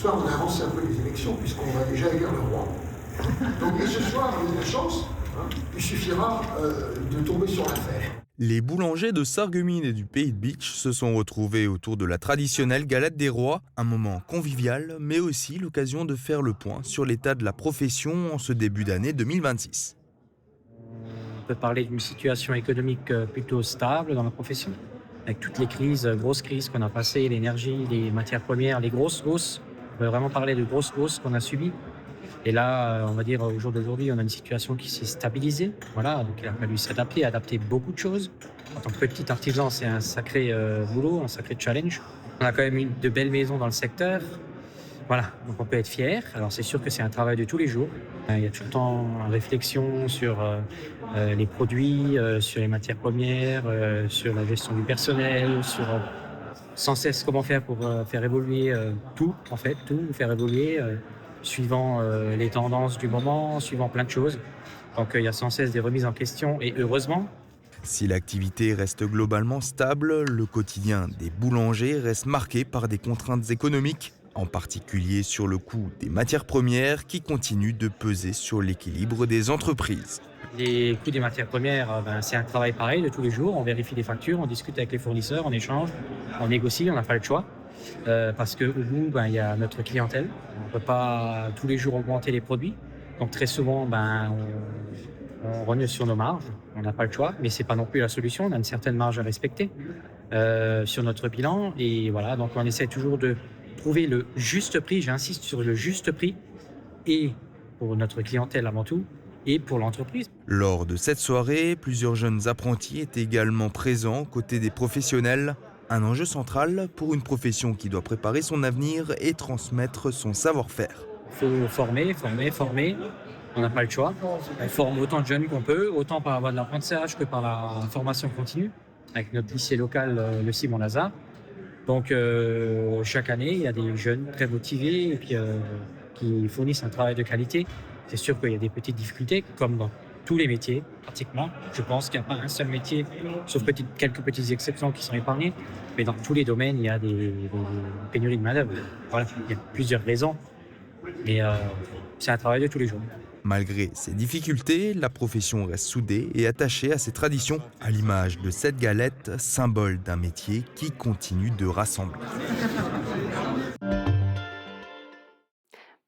soir, on a avancé un peu les élections, puisqu'on va déjà élire le roi. Donc, et ce soir, il y a de chance, il suffira de tomber sur l'affaire. Les boulangers de Sarreguemines et du Pays de Bitche se sont retrouvés autour de la traditionnelle galette des rois, un moment convivial, mais aussi l'occasion de faire le point sur l'état de la profession en ce début d'année 2026. On peut parler d'une situation économique plutôt stable dans la profession, avec toutes les crises, grosses crises qu'on a passées, l'énergie, les matières premières, les grosses hausses. On peut vraiment parler de grosses hausses qu'on a subies. Et là, on va dire, au jour d'aujourd'hui, on a une situation qui s'est stabilisée. Voilà, donc il a fallu s'adapter, adapter beaucoup de choses. En tant que petit artisan, c'est un sacré boulot, un sacré challenge. On a quand même de belles maisons dans le secteur. Voilà, donc on peut être fier. Alors c'est sûr que c'est un travail de tous les jours. Il y a tout le temps une réflexion sur les produits, sur les matières premières, sur la gestion du personnel, sur sans cesse comment faire pour faire évoluer tout, faire évoluer suivant les tendances du moment, suivant plein de choses. Donc il y a sans cesse des remises en question et heureusement. Si l'activité reste globalement stable, le quotidien des boulangers reste marqué par des contraintes économiques, en particulier sur le coût des matières premières qui continuent de peser sur l'équilibre des entreprises. Les coûts des matières premières, c'est un travail pareil de tous les jours. On vérifie les factures, on discute avec les fournisseurs, on échange, on négocie, on n'a pas le choix. Parce qu'au bout, il y a notre clientèle. On ne peut pas tous les jours augmenter les produits. Donc très souvent, on rogne sur nos marges. On n'a pas le choix, mais ce n'est pas non plus la solution. On a une certaine marge à respecter sur notre bilan. Et voilà, donc on essaie toujours de trouver le juste prix. J'insiste sur le juste prix, et pour notre clientèle avant tout, et pour l'entreprise. Lors de cette soirée, plusieurs jeunes apprentis étaient également présents aux côtés des professionnels. Un enjeu central pour une profession qui doit préparer son avenir et transmettre son savoir-faire. Il faut former. On n'a pas le choix. On forme autant de jeunes qu'on peut, autant par la voie de l'apprentissage que par la formation continue, avec notre lycée local, le Simon-Lazare. Donc chaque année, il y a des jeunes très motivés et puis, qui fournissent un travail de qualité. C'est sûr qu'il y a des petites difficultés, comme dans tous les métiers, pratiquement. Je pense qu'il n'y a pas un seul métier, sauf quelques petites exceptions qui sont épargnées. Mais dans tous les domaines, il y a des pénuries de main-d'œuvre. Voilà, il y a plusieurs raisons. Mais c'est un travail de tous les jours. Malgré ces difficultés, la profession reste soudée et attachée à ses traditions, à l'image de cette galette, symbole d'un métier qui continue de rassembler.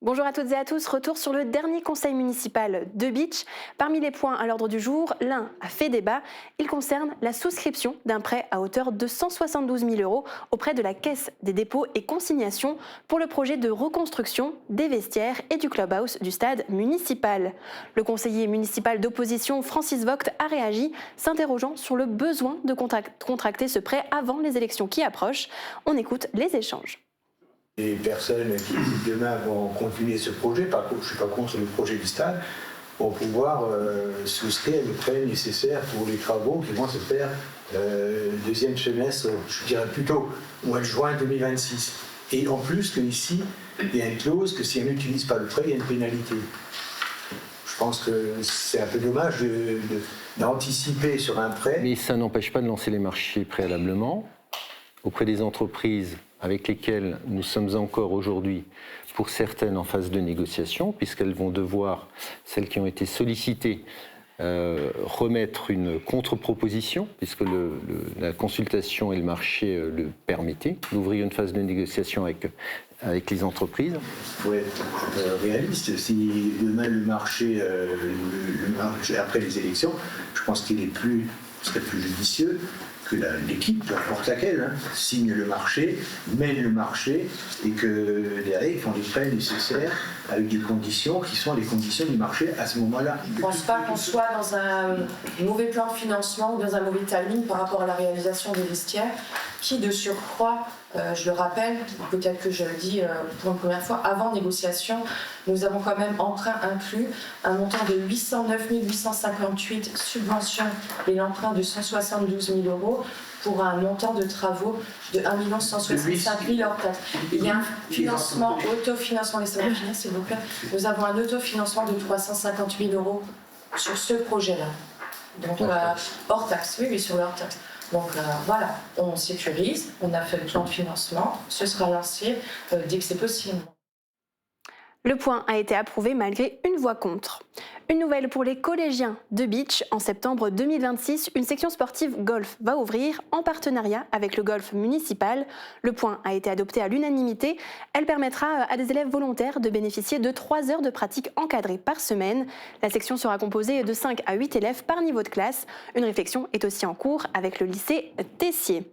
Bonjour à toutes et à tous, retour sur le dernier conseil municipal de Bitche. Parmi les points à l'ordre du jour, l'un a fait débat. Il concerne la souscription d'un prêt à hauteur de 172 000 € auprès de la Caisse des dépôts et consignations pour le projet de reconstruction des vestiaires et du clubhouse du stade municipal. Le conseiller municipal d'opposition Francis Vogt a réagi, s'interrogeant sur le besoin de contracter ce prêt avant les élections qui approchent. On écoute les échanges. Les personnes qui demain vont continuer ce projet, par contre je ne suis pas contre le projet du stade, vont pouvoir souscrire le prêt nécessaire pour les travaux qui vont se faire deuxième semestre, je dirais plutôt au mois de juin 2026. Et en plus qu'ici, il y a une clause que si on n'utilise pas le prêt, il y a une pénalité. Je pense que c'est un peu dommage d'anticiper sur un prêt. Mais ça n'empêche pas de lancer les marchés préalablement auprès des entreprises avec lesquelles nous sommes encore aujourd'hui, pour certaines, en phase de négociation, puisqu'elles vont devoir, celles qui ont été sollicitées, remettre une contre-proposition, puisque la consultation et le marché le permettaient, d'ouvrir une phase de négociation avec les entreprises. Il faut être réaliste. Si demain le marché, après les élections, je pense qu'il serait plus judicieux que l'équipe, peu importe laquelle, signe le marché, mène le marché, et que derrière ils font les prêts nécessaires avec des conditions qui sont les conditions du marché à ce moment-là. Je ne pense pas qu'on soit dans un mauvais plan de financement ou dans un mauvais timing par rapport à la réalisation des vestiaires, qui de surcroît, je le rappelle, peut-être que je le dis pour une première fois, avant négociation, nous avons quand même emprunt inclus un montant de 809 858 subventions et l'emprunt de 172 000 € pour un montant de travaux de 1 165 000 hors taxe. Il y a un financement, autofinancement, laissez-moi finir s'il vous plaît. Nous avons un autofinancement de 350 000 € sur ce projet-là. Donc hors taxe, oui, sur le hors taxe. Donc voilà, on sécurise, on a fait le plan de financement, ce sera lancé dès que c'est possible. Le point a été approuvé malgré une voix contre. Une nouvelle pour les collégiens de Beach. En septembre 2026, une section sportive golf va ouvrir en partenariat avec le golf municipal. Le point a été adopté à l'unanimité. Elle permettra à des élèves volontaires de bénéficier de 3 heures de pratique encadrée par semaine. La section sera composée de 5 à 8 élèves par niveau de classe. Une réflexion est aussi en cours avec le lycée Tessier.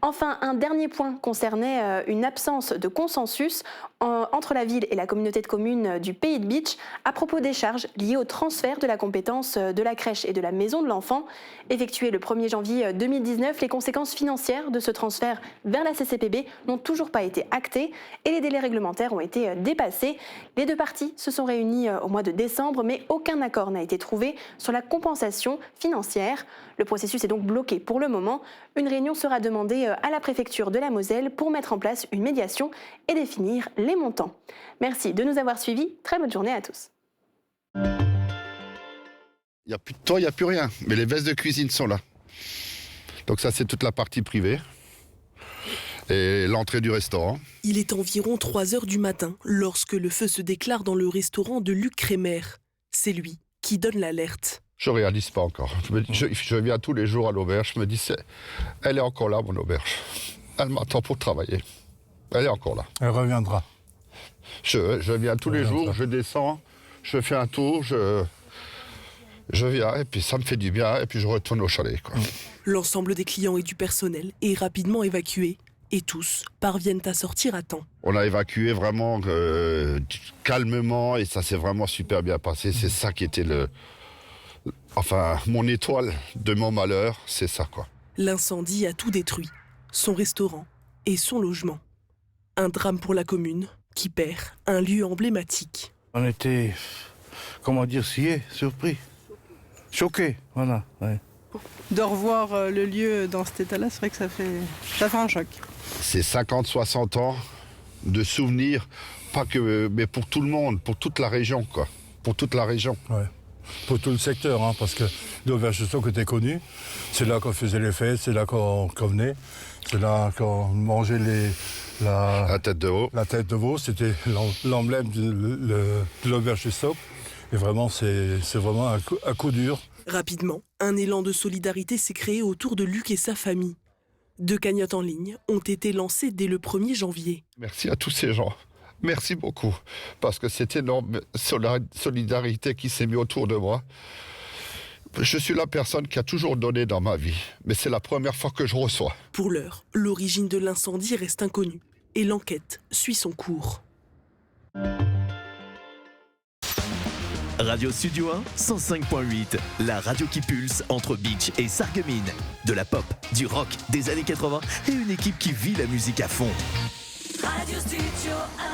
Enfin, un dernier point concernait une absence de consensus entre la ville et la communauté de communes du Pays de Beach à propos des charges liées au transfert de la compétence de la crèche et de la maison de l'enfant. Effectué le 1er janvier 2019, les conséquences financières de ce transfert vers la CCPB n'ont toujours pas été actées et les délais réglementaires ont été dépassés. Les deux parties se sont réunies au mois de décembre, mais aucun accord n'a été trouvé sur la compensation financière. Le processus est donc bloqué pour le moment. Une réunion sera demandée à la préfecture de la Moselle pour mettre en place une médiation et définir les montants. Merci de nous avoir suivis. Très bonne journée à tous. Il n'y a plus de toit, il n'y a plus rien. Mais les vestes de cuisine sont là. Donc ça, c'est toute la partie privée. Et l'entrée du restaurant. Il est environ 3 heures du matin lorsque le feu se déclare dans le restaurant de Luc Crémer. C'est lui qui donne l'alerte. Je ne réalise pas encore. Je viens tous les jours à l'auberge. Je me dis, elle est encore là, mon auberge. Elle m'attend pour travailler. Elle est encore là. Elle reviendra. Je viens tous les jours, je descends, je fais un tour, je viens et puis ça me fait du bien et puis je retourne au chalet, quoi. L'ensemble des clients et du personnel est rapidement évacué et tous parviennent à sortir à temps. On a évacué vraiment calmement et ça s'est vraiment super bien passé. C'est ça qui était mon étoile de mon malheur, c'est ça, quoi. L'incendie a tout détruit, son restaurant et son logement. Un drame pour la commune qui perd un lieu emblématique. On était, sciés, surpris, choqués, voilà. Ouais. De revoir le lieu dans cet état-là, c'est vrai que ça fait un choc. C'est 50-60 ans de souvenirs, mais pour tout le monde, pour toute la région, quoi. Pour toute la région. Ouais. Pour tout le secteur, hein, parce que l'auberge de Stock était connu. C'est là qu'on faisait les fêtes, c'est là qu'on venait, c'est là qu'on mangeait la tête de veau. La tête de veau, c'était l'emblème de l'auberge de Stock. Et vraiment, c'est vraiment un coup dur. Rapidement, un élan de solidarité s'est créé autour de Luc et sa famille. 2 cagnottes en ligne ont été lancées dès le 1er janvier. Merci à tous ces gens. Merci beaucoup. Parce que cette énorme solidarité qui s'est mise autour de moi. Je suis la personne qui a toujours donné dans ma vie. Mais c'est la première fois que je reçois. Pour l'heure, l'origine de l'incendie reste inconnue. Et l'enquête suit son cours. Radio Studio 1, 105.8, la radio qui pulse entre Beach et Sarreguemines. De la pop, du rock, des années 80 et une équipe qui vit la musique à fond. Radio Studio 1.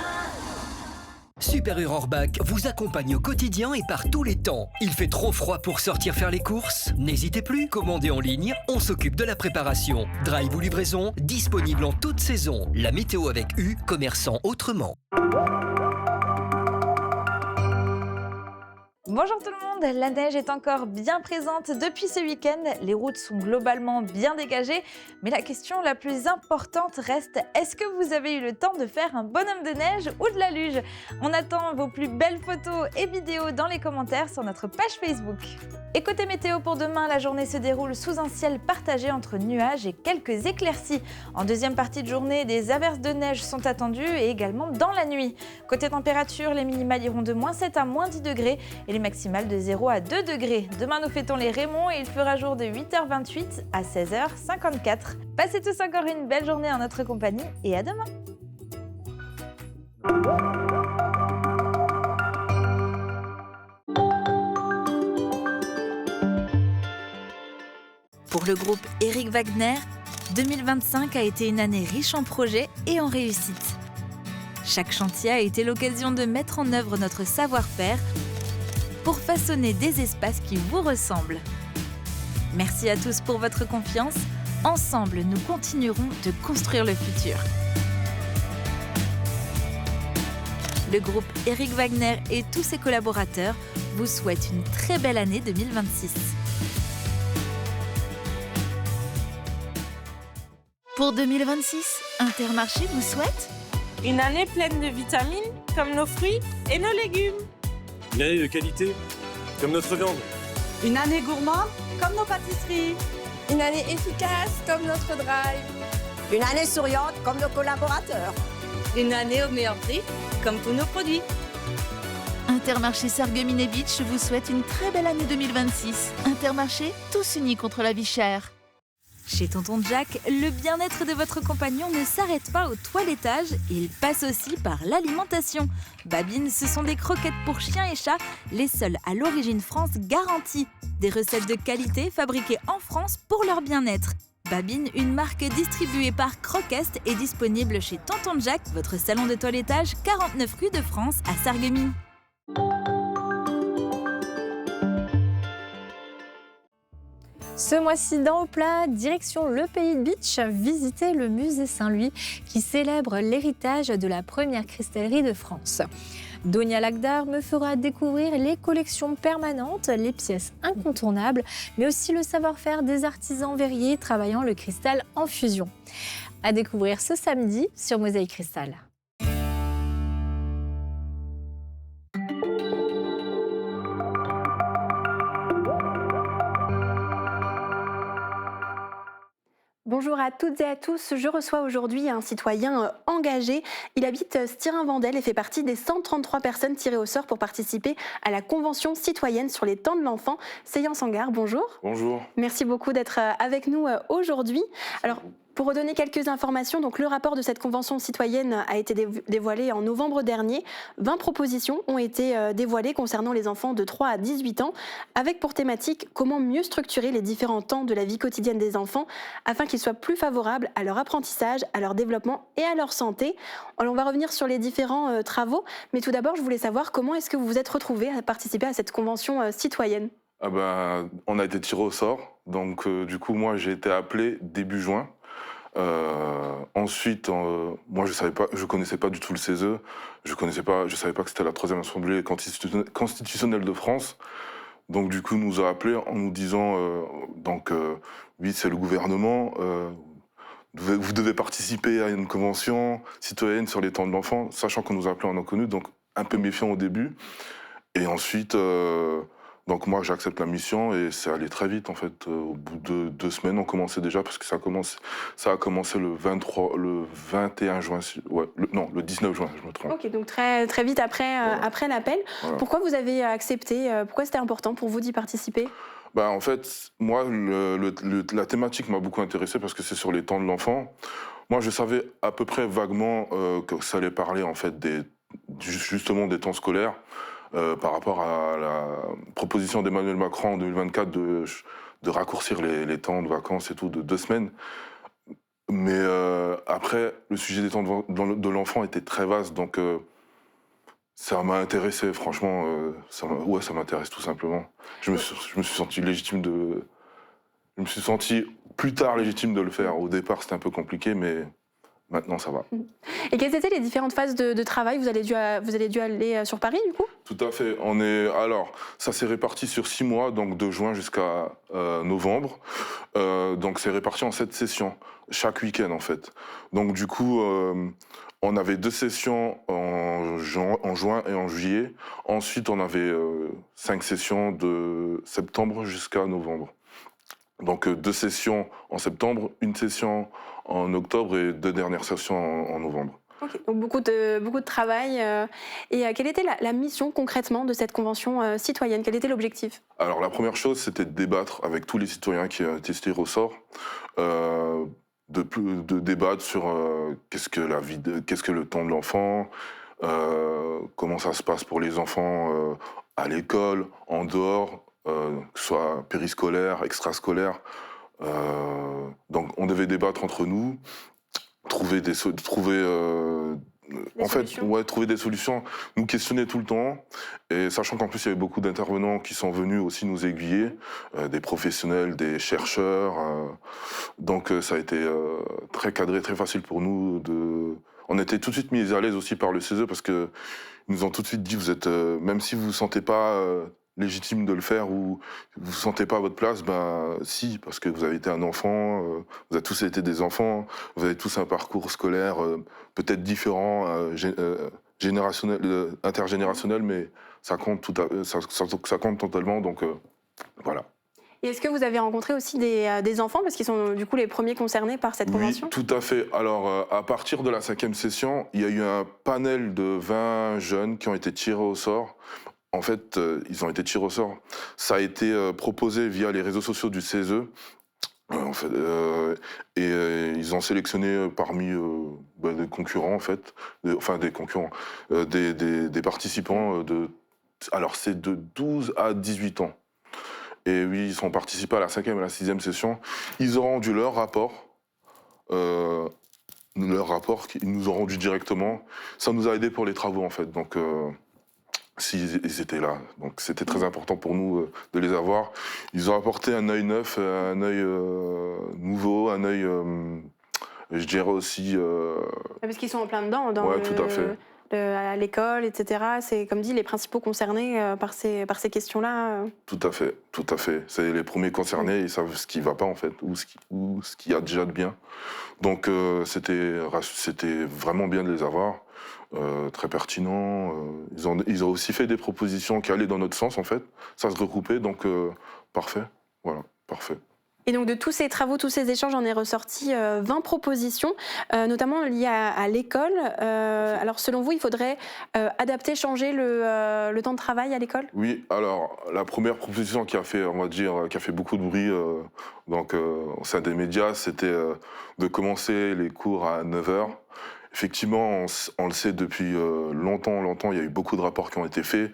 Super Orbach vous accompagne au quotidien et par tous les temps. Il fait trop froid pour sortir faire les courses? N'hésitez plus, commandez en ligne, on s'occupe de la préparation. Drive ou livraison, disponible en toute saison. La météo avec U, commerçant autrement. Bonjour tout le monde, la neige est encore bien présente depuis ce week-end, les routes sont globalement bien dégagées, mais la question la plus importante reste, est-ce que vous avez eu le temps de faire un bonhomme de neige ou de la luge? On attend vos plus belles photos et vidéos dans les commentaires sur notre page Facebook. Et côté météo pour demain, la journée se déroule sous un ciel partagé entre nuages et quelques éclaircies. En deuxième partie de journée, des averses de neige sont attendues et également dans la nuit. Côté température, les minimales iront de -7 à -10 degrés et les maximales de 0 à 2 degrés. Demain, nous fêtons les Raymonds et il fera jour de 8h28 à 16h54. Passez tous encore une belle journée en notre compagnie et à demain. Pour le groupe Eric Wagner, 2025 a été une année riche en projets et en réussites. Chaque chantier a été l'occasion de mettre en œuvre notre savoir-faire pour façonner des espaces qui vous ressemblent. Merci à tous pour votre confiance. Ensemble, nous continuerons de construire le futur. Le groupe Eric Wagner et tous ses collaborateurs vous souhaitent une très belle année 2026. Pour 2026, Intermarché vous souhaite une année pleine de vitamines comme nos fruits et nos légumes. Une année de qualité, comme notre viande. Une année gourmande, comme nos pâtisseries. Une année efficace, comme notre drive. Une année souriante, comme nos collaborateurs. Une année au meilleur prix, comme tous nos produits. Intermarché Sarreguemines et Bitche vous souhaite une très belle année 2026. Intermarché, tous unis contre la vie chère. Chez Tonton Jack, le bien-être de votre compagnon ne s'arrête pas au toilettage, il passe aussi par l'alimentation. Babine, ce sont des croquettes pour chiens et chats, les seules à l'origine France garantie. Des recettes de qualité fabriquées en France pour leur bien-être. Babine, une marque distribuée par Croquest, est disponible chez Tonton Jack, votre salon de toilettage 49 rue de France à Sarreguemines. Ce mois-ci, dans Au Plat, direction le Pays de Bitche, visitez le musée Saint-Louis qui célèbre l'héritage de la première cristallerie de France. Donia Lagdar me fera découvrir les collections permanentes, les pièces incontournables, mais aussi le savoir-faire des artisans verriers travaillant le cristal en fusion. À découvrir ce samedi sur Mosaïque Cristal. Bonjour à toutes et à tous, je reçois aujourd'hui un citoyen engagé. Il habite Stirin-Vendel et fait partie des 133 personnes tirées au sort pour participer à la Convention citoyenne sur les temps de l'enfant. Seyhan Sangar, bonjour. Bonjour. Merci beaucoup d'être avec nous aujourd'hui. Alors, pour redonner quelques informations, donc le rapport de cette convention citoyenne a été dévoilé en novembre dernier. 20 propositions ont été dévoilées concernant les enfants de 3 à 18 ans, avec pour thématique comment mieux structurer les différents temps de la vie quotidienne des enfants afin qu'ils soient plus favorables à leur apprentissage, à leur développement et à leur santé. Alors on va revenir sur les différents travaux, mais tout d'abord je voulais savoir comment est-ce que vous vous êtes retrouvés à participer à cette convention citoyenne. On a été tirés au sort, donc du coup moi j'ai été appelé début juin. Ensuite, moi je connaissais pas du tout le CESE, je savais pas que c'était la 3e assemblée constitutionnelle de France. Donc du coup, il nous a appelés en nous disant, oui, c'est le gouvernement, vous devez participer à une convention citoyenne sur les temps de l'enfant, sachant qu'on nous a appelés en inconnu, donc un peu méfiant au début. Et ensuite, donc moi j'accepte la mission et c'est allé très vite en fait. Au bout de 2 semaines on commençait déjà parce que ça a commencé le 21 juin, le 19 juin je me trompe. Ok, donc très vite après l'appel. Voilà. Pourquoi vous avez accepté, pourquoi c'était important pour vous d'y participer ? En fait, moi la thématique m'a beaucoup intéressé parce que c'est sur les temps de l'enfant. Moi je savais à peu près vaguement que ça allait parler en fait justement des temps scolaires. Par rapport à la proposition d'Emmanuel Macron en 2024 de raccourcir les temps de vacances et tout de 2 semaines. Mais après, le sujet des temps de l'enfant était très vaste, donc ça m'a intéressé, franchement. Ça m'intéresse tout simplement. Je me suis senti légitime Je me suis senti plus tard légitime de le faire. Au départ, c'était un peu compliqué, mais... Maintenant, ça va. Et quelles étaient les différentes phases de travail ? Vous avez dû aller sur Paris, du coup ? Tout à fait. Alors, ça s'est réparti sur 6 mois, donc de juin jusqu'à novembre. Donc, c'est réparti en 7 sessions, chaque week-end, en fait. Donc, du coup, on avait 2 sessions en juin et en juillet. Ensuite, on avait 5 sessions de septembre jusqu'à novembre. Donc, 2 sessions en septembre, 1 session en octobre et 2 dernières sessions en novembre. Okay, donc beaucoup de travail. Et quelle était la mission concrètement de cette convention citoyenne ? Quel était l'objectif ? Alors la première chose, c'était de débattre avec tous les citoyens qui ont été tirés au sort, de débattre sur qu'est-ce que le temps de l'enfant, comment ça se passe pour les enfants à l'école, en dehors, que ce soit périscolaire, extrascolaire. Donc on devait débattre entre nous, trouver des solutions, nous questionner tout le temps, et sachant qu'en plus il y avait beaucoup d'intervenants qui sont venus aussi nous aiguiller, des professionnels, des chercheurs, donc ça a été très cadré, très facile pour nous. On était tout de suite mis à l'aise aussi par le CESE parce qu'ils nous ont tout de suite dit, vous êtes, même si vous ne vous sentez pas légitime de le faire ou vous ne sentez pas à votre place, si, parce que vous avez été un enfant, vous avez tous été des enfants, vous avez tous un parcours scolaire peut-être différent intergénérationnel, mais ça compte, ça compte totalement, donc voilà. Et est-ce que vous avez rencontré aussi des enfants, parce qu'ils sont du coup les premiers concernés par cette convention? Oui, tout à fait. Alors, à partir de la 5e session, il y a eu un panel de 20 jeunes qui ont été tirés au sort. En fait, ils ont été tirés au sort. Ça a été proposé via les réseaux sociaux du CESE. Ils ont sélectionné parmi des concurrents, en fait, des participants alors c'est de 12 à 18 ans. Et oui, ils sont participés à la 5e et la 6e session. Ils ont rendu leur rapport. Qu'ils nous ont rendu directement. Ça nous a aidé pour les travaux, en fait. Donc, ils étaient là. Donc, c'était très important pour nous de les avoir. Ils ont apporté un œil neuf, un œil nouveau, un œil, je dirais aussi... Parce qu'ils sont en plein dedans, tout à fait. À l'école, etc. C'est, comme dit, les principaux concernés par ces questions-là. Tout à fait, tout à fait. C'est les premiers concernés, ils savent ce qui ne va pas, en fait, ou ce qu'il y a déjà de bien. Donc, c'était vraiment bien de les avoir, très pertinent. Ils ont aussi fait des propositions qui allaient dans notre sens, en fait. Ça se regroupait, donc parfait. Voilà, parfait. Et donc de tous ces travaux, tous ces échanges, j'en ai ressorti 20 propositions, notamment liées à l'école. Alors selon vous, il faudrait adapter, changer le temps de travail à l'école? Oui, alors la première proposition qui a fait, on va dire, qui a fait beaucoup de bruit au sein des médias, c'était de commencer les cours à 9h. Effectivement, on le sait depuis longtemps, il y a eu beaucoup de rapports qui ont été faits,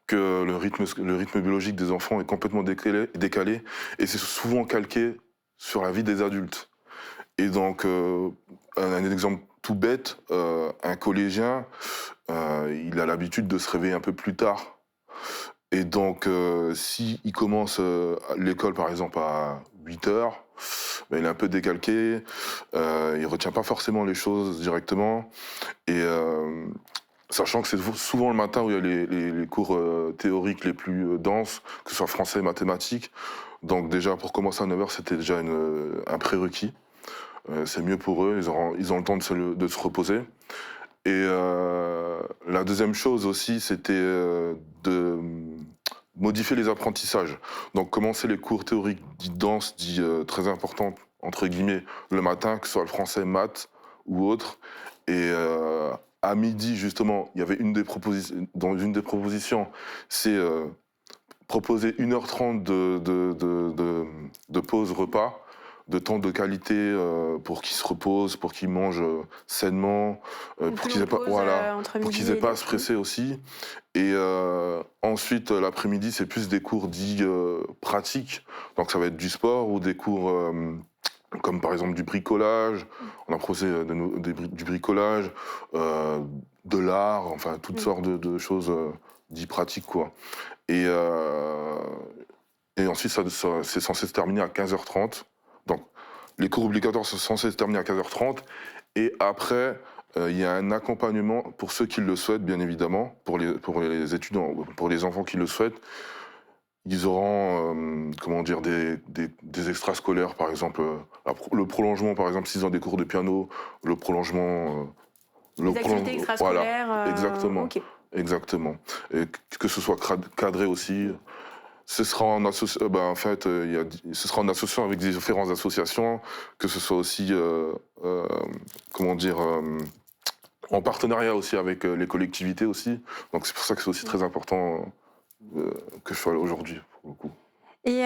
que le rythme biologique des enfants est complètement décalé et c'est souvent calqué sur la vie des adultes. Et donc, un exemple tout bête, un collégien, il a l'habitude de se réveiller un peu plus tard. Et donc, s'il commence l'école, par exemple, à 8h, il est un peu décalqué, il ne retient pas forcément les choses directement. Et... sachant que c'est souvent le matin où il y a les cours théoriques les plus denses, que ce soit français et mathématiques. Donc déjà, pour commencer à 9h, c'était déjà un prérequis. C'est mieux pour eux, ils ont le temps de se reposer. Et la deuxième chose aussi, c'était de modifier les apprentissages. Donc commencer les cours théoriques dits denses, dits très importants, entre guillemets, le matin, que ce soit le français, maths ou autre. Et... à midi, justement, il y avait dans une des propositions, c'est proposer 1h30 de pause repas, de temps de qualité pour qu'ils se reposent, pour qu'ils mangent sainement, pour qu'ils n'aient pas à se presser aussi. Et ensuite, l'après-midi, c'est plus des cours dits pratiques. Donc ça va être du sport ou des cours... comme par exemple du bricolage, on a proposé du bricolage, de l'art, enfin toutes sortes de choses dites pratiques, quoi. Et ensuite, c'est censé se terminer à 15h30. Donc, les cours obligatoires sont censés se terminer à 15h30. Et après, il y a un accompagnement pour ceux qui le souhaitent, bien évidemment, pour les étudiants, pour les enfants qui le souhaitent. Ils auront, des extrascolaires, par exemple, le prolongement, par exemple, s'ils ont des cours de piano, le prolongement... les activités extrascolaires... Voilà, exactement, okay. Exactement. Et que ce soit cadré aussi. Ce sera en association avec différentes associations, que ce soit aussi, en partenariat aussi avec les collectivités aussi. Donc c'est pour ça que c'est aussi très important que je sois là aujourd'hui, pour le coup. Et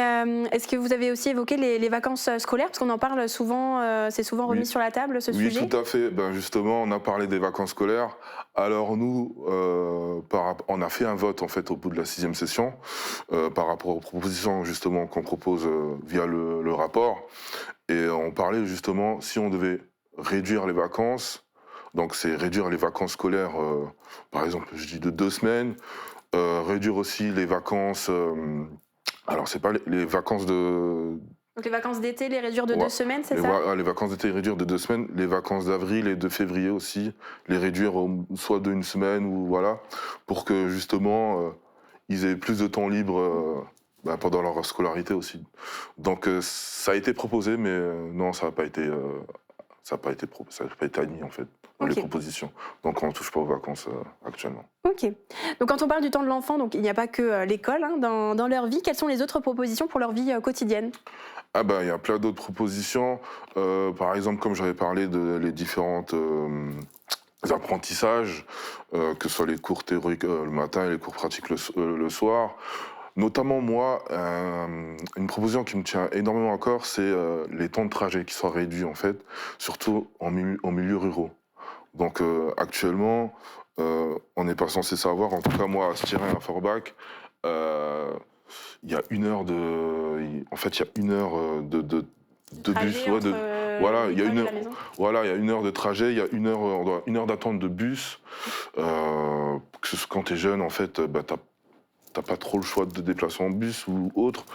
est-ce que vous avez aussi évoqué les vacances scolaires? Parce qu'on en parle souvent, c'est souvent remis sur la table, ce sujet. Oui, tout à fait. Justement, on a parlé des vacances scolaires. Alors nous, on a fait un vote en fait au bout de la 6e session par rapport aux propositions justement qu'on propose via le rapport. Et on parlait justement si on devait réduire les vacances, donc c'est réduire les vacances scolaires, par exemple, je dis de 2 semaines, réduire aussi les vacances... alors, c'est pas les vacances de... Donc les vacances d'été, les réduire de 2 semaines, c'est ça? Les vacances d'été, les réduire de 2 semaines. Les vacances d'avril et de février aussi, les réduire soit de 1 semaine, ou voilà, pour que justement, ils aient plus de temps libre pendant leur scolarité aussi. Donc ça a été proposé, mais non, ça n'a pas été ça n'a pas été admis en fait dans les propositions. Donc on ne touche pas aux vacances actuellement. Ok. Donc quand on parle du temps de l'enfant, donc il n'y a pas que l'école dans leur vie. Quelles sont les autres propositions pour leur vie quotidienne? Il y a plein d'autres propositions. Par exemple, comme j'avais parlé de les différentes apprentissages, que ce soit les cours théoriques le matin et les cours pratiques le soir. Notamment moi, une proposition qui me tient énormément à cœur, c'est les temps de trajet qui soient réduits en fait, surtout en milieu ruraux. Donc actuellement, on n'est pas censé savoir, en tout cas moi à Styrin à Forbach, il y a une heure de bus. Voilà, il y a une heure de trajet, il y a une heure d'attente de bus. Quand tu es jeune, en fait, t'as pas trop le choix de déplacer en bus ou autre.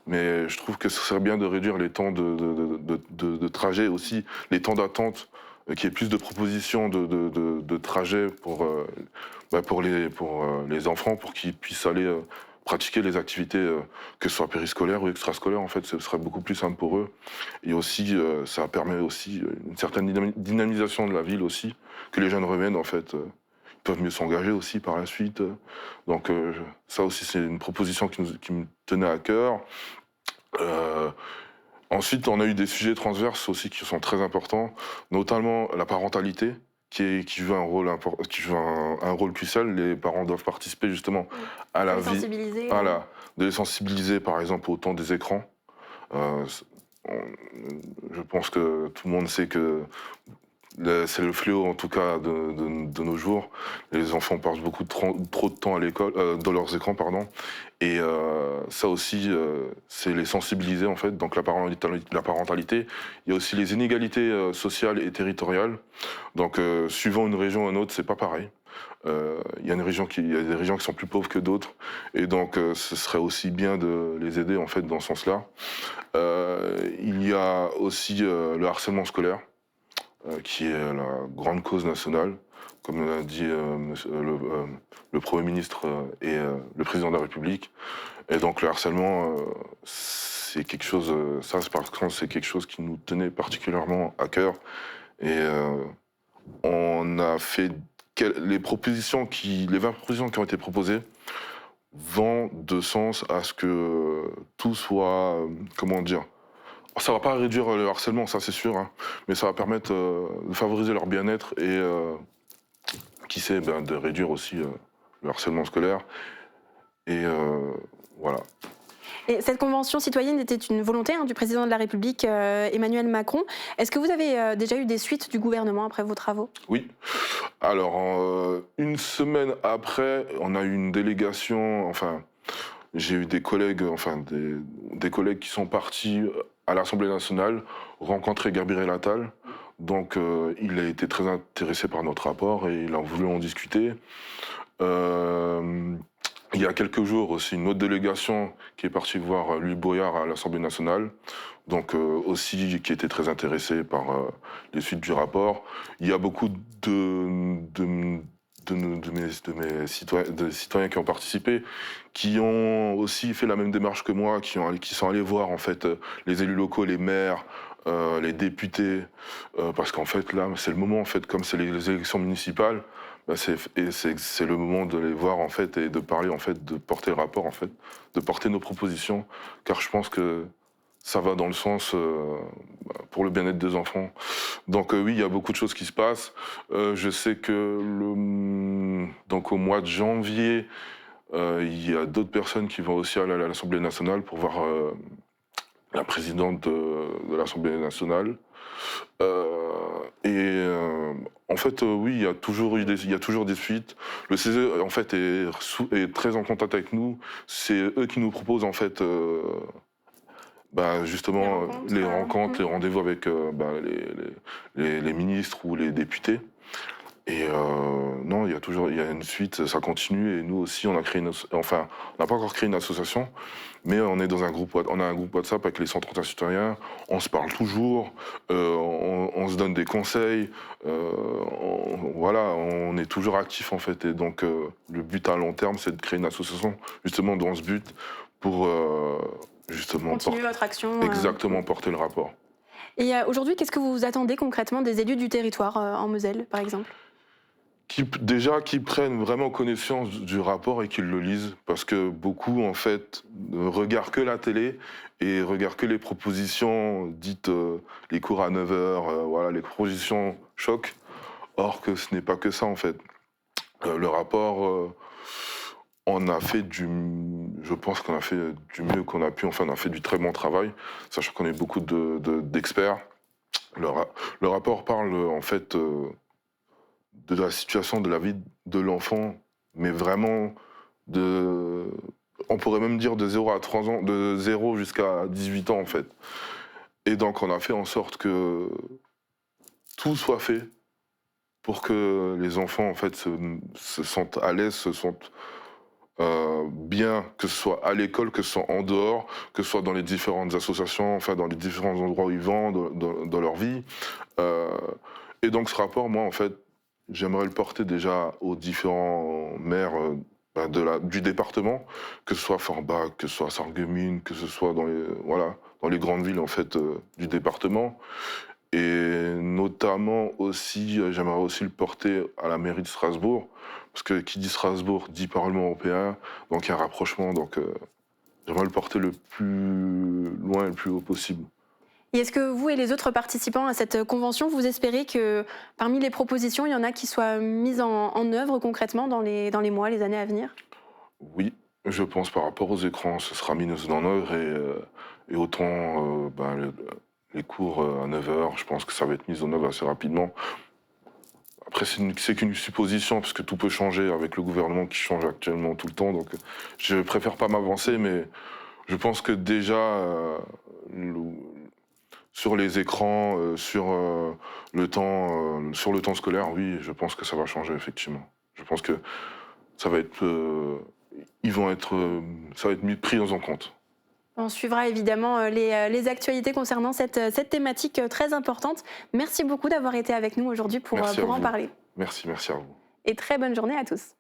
Mais je trouve que ce serait bien de réduire les temps de trajet aussi, les temps d'attente, qu'il y ait plus de propositions de trajet pour les enfants, pour qu'ils puissent aller pratiquer les activités, que ce soit périscolaires ou extrascolaires, en fait, ce serait beaucoup plus simple pour eux. Et aussi, ça permet aussi une certaine dynamisation de la ville aussi, que les jeunes reviennent, en fait, ils peuvent mieux s'engager aussi par la suite. Donc ça aussi, c'est une proposition qui me tenait à cœur. Ensuite, on a eu des sujets transverses aussi qui sont très importants, notamment la parentalité, qui joue un rôle crucial. Les parents doivent participer justement à la vie, de les sensibiliser par exemple au temps des écrans. Je pense que tout le monde sait que c'est le fléau en tout cas de nos jours. Les enfants passent trop de temps à l'école, dans leurs écrans, pardon. Et ça aussi, c'est les sensibiliser en fait. Donc la parentalité, il y a aussi les inégalités sociales et territoriales. Donc suivant une région ou une autre, c'est pas pareil. Il y a des régions qui sont plus pauvres que d'autres, et donc ce serait aussi bien de les aider en fait dans ce sens-là. Il y a aussi le harcèlement scolaire, qui est la grande cause nationale, comme l'a dit le Premier ministre et le Président de la République. Et donc le harcèlement, c'est quelque chose, par contre, c'est quelque chose qui nous tenait particulièrement à cœur. Et on a fait les 20 propositions qui ont été proposées vont de sens à ce que tout soit, comment dire, ça va pas réduire le harcèlement, ça c'est sûr, hein, mais ça va permettre de favoriser leur bien-être et, qui sait, de réduire aussi le harcèlement scolaire. Et voilà. Et cette convention citoyenne était une volonté du président de la République, Emmanuel Macron. Est-ce que vous avez déjà eu des suites du gouvernement après vos travaux? Oui. Alors, une semaine après, on a eu une délégation, j'ai eu des collègues, des collègues qui sont partis à l'Assemblée nationale rencontrer Gabriel Attal. Donc, il a été très intéressé par notre rapport et il a voulu en discuter. Il y a quelques jours aussi, une autre délégation qui est partie voir Louis Boyard à l'Assemblée nationale, donc aussi qui était très intéressé par les suites du rapport. Il y a beaucoup de mes citoyens qui ont participé, qui ont aussi fait la même démarche que moi, qui sont allés voir en fait les élus locaux, les maires, les députés, parce qu'en fait là, c'est le moment en fait, comme c'est les élections municipales. C'est le moment de les voir en fait et de parler en fait, de porter le rapport en fait, de porter nos propositions, car je pense que ça va dans le sens pour le bien-être des enfants. Donc oui, il y a beaucoup de choses qui se passent. Je sais que donc au mois de janvier, il y a d'autres personnes qui vont aussi aller à l'Assemblée nationale pour voir la présidente de l'Assemblée nationale. En fait, oui, il y a toujours des suites. Le CESE, en fait, est très en contact avec nous. C'est eux qui nous proposent, en fait, justement, les rencontres, les rendez-vous avec les ministres ou les députés. Et non, il y a une suite, ça continue. Et nous aussi, on n'a pas encore créé une association, mais on est dans un groupe WhatsApp avec les 131 citoyens. On se parle toujours, on se donne des conseils. On est toujours actifs en fait. Et donc, le but à long terme, c'est de créer une association justement dans ce but pour justement continuer votre action. Exactement, porter le rapport. Et aujourd'hui, qu'est-ce que vous attendez concrètement des élus du territoire en Moselle, par exemple ? Qu'ils prennent vraiment connaissance du rapport et qu'ils le lisent, parce que beaucoup, en fait, ne regardent que la télé et regardent que les propositions dites les cours à 9h, voilà, les propositions choc, or que ce n'est pas que ça, en fait. Le rapport, je pense qu'on a fait du mieux qu'on a pu, enfin, on a fait du très bon travail, sachant qu'on est beaucoup d'experts. Le rapport parle, en fait, de la situation de la vie de l'enfant, mais vraiment on pourrait même dire de 0 à 3 ans, de 0 jusqu'à 18 ans en fait. Et donc on a fait en sorte que tout soit fait pour que les enfants en fait se sentent à l'aise, se sentent bien, que ce soit à l'école, que ce soit en dehors, que ce soit dans les différentes associations, enfin dans les différents endroits où ils vont dans leur vie. Et donc ce rapport, moi en fait, j'aimerais le porter déjà aux différents maires du département, que ce soit Forbach, que ce soit Sarreguemines, que ce soit dans les grandes villes en fait du département. Et notamment aussi, j'aimerais aussi le porter à la mairie de Strasbourg, parce que qui dit Strasbourg dit Parlement européen, donc il y a un rapprochement, donc j'aimerais le porter le plus loin et le plus haut possible. Et est-ce que vous et les autres participants à cette convention, vous espérez que parmi les propositions, il y en a qui soient mises en œuvre concrètement dans les mois, les années à venir ? Oui, je pense par rapport aux écrans, ce sera mis en œuvre et autant les cours à 9h, je pense que ça va être mis en œuvre assez rapidement. Après, c'est qu'une supposition, parce que tout peut changer avec le gouvernement qui change actuellement tout le temps, donc je préfère pas m'avancer, mais je pense que déjà... sur les écrans, sur le temps scolaire, oui, je pense que ça va changer, effectivement. Je pense que ça va être pris en compte. On suivra évidemment les actualités concernant cette thématique très importante. Merci beaucoup d'avoir été avec nous aujourd'hui pour en parler. Merci à vous. Et très bonne journée à tous.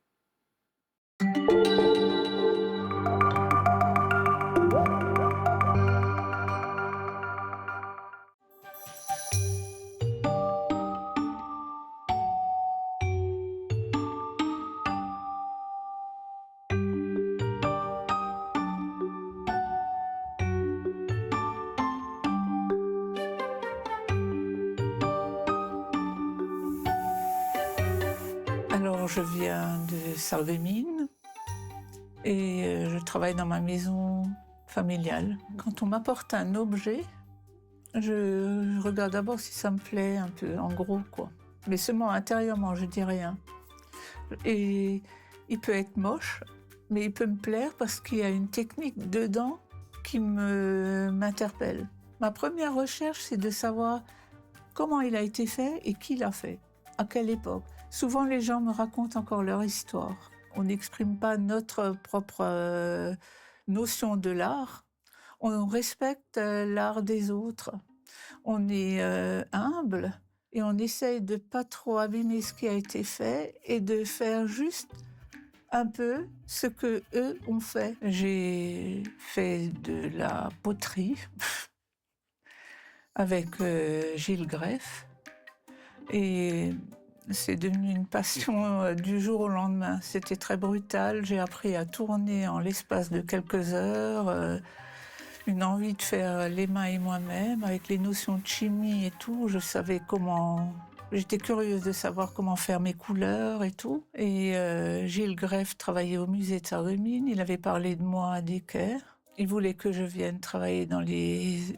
Je viens de Sarreguemines et je travaille dans ma maison familiale. Quand on m'apporte un objet, je regarde d'abord si ça me plaît un peu, en gros, quoi. Mais seulement intérieurement, je dis rien. Et il peut être moche, mais il peut me plaire parce qu'il y a une technique dedans qui m'interpelle. Ma première recherche, c'est de savoir comment il a été fait et qui l'a fait, à quelle époque. Souvent, les gens me racontent encore leur histoire. On n'exprime pas notre propre notion de l'art. On respecte l'art des autres. On est humble et on essaye de ne pas trop abîmer ce qui a été fait et de faire juste un peu ce que eux ont fait. J'ai fait de la poterie avec Gilles Greff et c'est devenu une passion du jour au lendemain. C'était très brutal. J'ai appris à tourner en l'espace de quelques heures. Une envie de faire l'émail moi-même, avec les notions de chimie et tout. Je savais comment... J'étais curieuse de savoir comment faire mes couleurs et tout. Et Gilles Greff travaillait au musée de Sarreguemines. Il avait parlé de moi à Decker. Il voulait que je vienne travailler dans les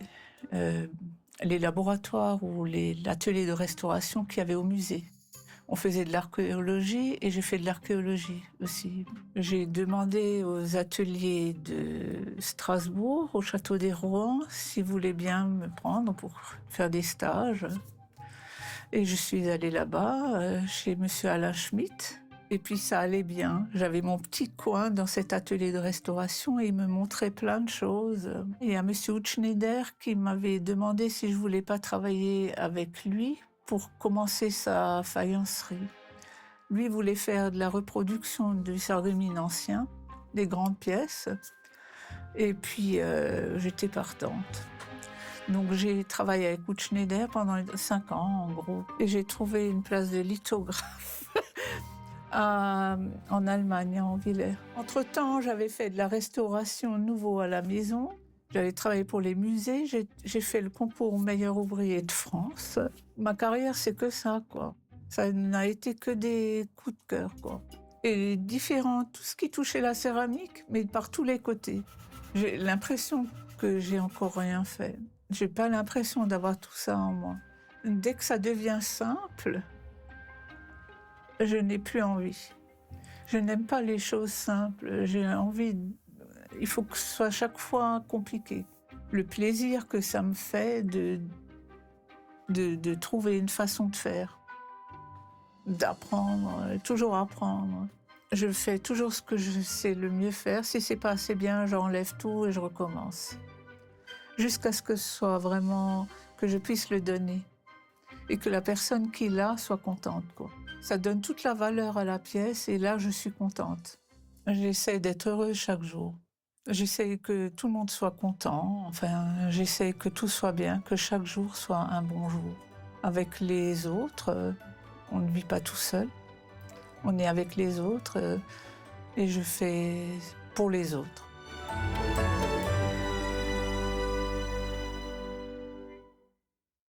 laboratoires ou l'atelier de restauration qu'il y avait au musée. On faisait de l'archéologie et j'ai fait de l'archéologie aussi. J'ai demandé aux ateliers de Strasbourg, au Château des Rouen, s'ils voulaient bien me prendre pour faire des stages. Et je suis allée là-bas, chez monsieur Alain Schmitt. Et puis ça allait bien. J'avais mon petit coin dans cet atelier de restauration et il me montrait plein de choses. Et il y a monsieur Hutschneider qui m'avait demandé si je voulais pas travailler avec lui pour commencer sa faïencerie. Lui voulait faire de la reproduction du Sarreguemines ancien, des grandes pièces, et puis j'étais partante. Donc j'ai travaillé avec Ruth Schneider pendant 5 ans, en gros. Et j'ai trouvé une place de lithographe en Allemagne, en Villers. Entre-temps, j'avais fait de la restauration nouveau à la maison. J'avais travaillé pour les musées. J'ai fait le concours meilleur ouvrier de France. Ma carrière, c'est que ça, quoi. Ça n'a été que des coups de cœur, quoi. Et différent, tout ce qui touchait la céramique, mais par tous les côtés. J'ai l'impression que j'ai encore rien fait. J'ai pas l'impression d'avoir tout ça en moi. Dès que ça devient simple, je n'ai plus envie. Je n'aime pas les choses simples. J'ai envie. Il faut que ce soit chaque fois compliqué. Le plaisir que ça me fait de trouver une façon de faire, d'apprendre, toujours apprendre. Je fais toujours ce que je sais le mieux faire. Si c'est pas assez bien, j'enlève tout et je recommence. Jusqu'à ce que ce soit vraiment, que je puisse le donner. Et que la personne qui l'a soit contente, quoi. Ça donne toute la valeur à la pièce et là, je suis contente. J'essaie d'être heureuse chaque jour. J'essaie que tout le monde soit content. Enfin, j'essaie que tout soit bien, que chaque jour soit un bon jour. Avec les autres, on ne vit pas tout seul. On est avec les autres et je fais pour les autres.